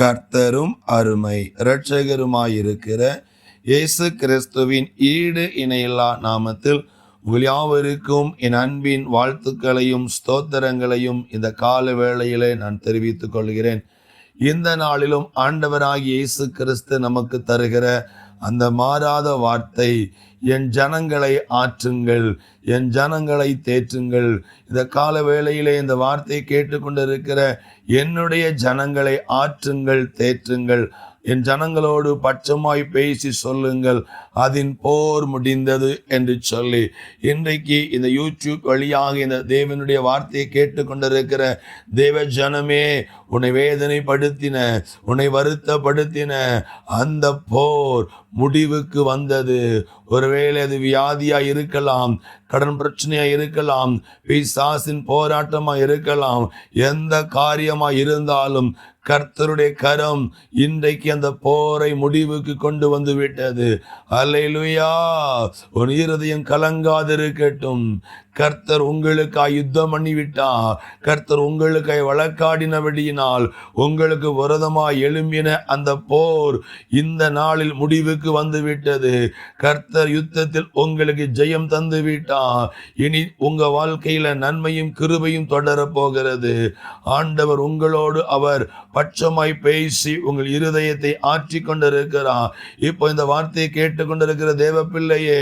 கர்த்தரும் அருமை இரட்சகருமாயிருக்கிற இயேசு கிறிஸ்துவின் ஈடு இணையில்லா நாமத்தில் உங்கள் யாவருக்கும் என் அன்பின் வாழ்த்துக்களையும் ஸ்தோத்திரங்களையும் இந்த கால வேளையிலே நான் தெரிவித்துக் கொள்கிறேன். இந்த நாளிலும் ஆண்டவராகிய இயேசு கிறிஸ்து நமக்கு தருகிற அந்த மாறாத வார்த்தை, என் ஜனங்களை ஆற்றுங்கள், என் ஜனங்களை தேற்றுங்கள். இந்த கால வேளையிலே இந்த வார்த்தையை கேட்டுக்கொண்டிருக்கிற என்னுடைய ஜனங்களை ஆற்றுங்கள், தேற்றுங்கள். என் ஜனங்களோடு பட்சமாய் பேசி சொல்லுங்கள், அதன் போர் முடிந்தது என்று சொல்லி இன்றைக்கு இந்த யூடியூப் வழியாக இந்த தேவனுடைய வார்த்தையை கேட்டுக்கொண்டிருக்கிற தேவ ஜனமே, உன்னை வேதனைப்படுத்தின, உன்னை வருத்தப்படுத்தின அந்த போர் முடிவுக்கு வந்தது. ஒருவேளை அது வியாதியா இருக்கலாம், கடன் பிரச்சனையா இருக்கலாம், பிசாசின் போராட்டமா இருக்கலாம், எந்த காரியமா இருந்தாலும் கர்த்தருடைய கரம் இன்றைக்கு அந்த போரை முடிவுக்கு கொண்டு வந்து விட்டது. அல்லேலூயா! உன் இருதயம் கலங்காதிருக்கட்டும். கர்த்தர் உங்களுக்காய் யுத்தம் பண்ணிவிட்டார். கர்த்தர் உங்களுக்காய் வழக்காடினபடியினால் உங்களுக்கு விரோதமாய் எழும்பின அந்த போர் இந்த நாளில் முடிவுக்கு வந்து விட்டது. கர்த்தர் யுத்தத்தில் உங்களுக்கு ஜெயம் தந்து விட்டார். இனி உங்க வாழ்க்கையில நன்மையும் கிருபையும் தொடர போகிறது. ஆண்டவர் உங்களோடு அவர் பட்சமாய் பேசி உங்கள் இருதயத்தை ஆற்றி கொண்டிருக்கிறார். இப்போ இந்த வார்த்தையை கேட்டுக்கொண்டிருக்கிற தேவ பிள்ளையே,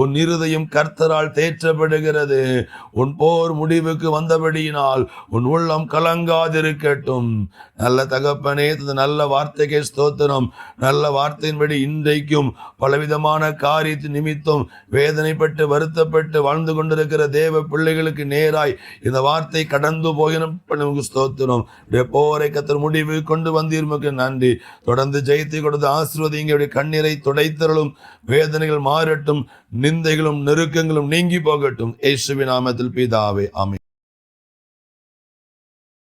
உன் இருதயம் கர்த்தரால் தேற்றப்படுகிறது. உன் போர் முடிவுக்கு வந்தபடியினால் உன் உள்ளம் கலங்காதிருக்கட்டும். நல்ல தகப்பனே, நல்ல வார்த்தைக்கு ஸ்தோத்திரம். நல்ல வார்த்தையின்படி இன்றைக்கும் பலவிதமான காரியத்தின் நிமித்தம் வேதனைப்பட்டு வருத்தப்பட்டு வாழ்ந்து கொண்டிருக்கிற தேவ பிள்ளைகளுக்கு நேராய் இந்த வார்த்தை கடந்து போயினும் ஸ்தோத்திரம். போரை கர்த்தர் முடிவு கொண்டு வந்தீர்மக்கு நன்றி. தொடர்ந்து ஜெயத்தை கொடுத்து ஆசீர்வதிங்க. கண்ணீரை துடைத்தருளும். வேதனைகள் மாறட்டும், நிந்தைகளும் நெருக்கங்களும் நீங்கி போகட்டும். இயேசுவின் நாமத்தில் பிதாவே, ஆமென்.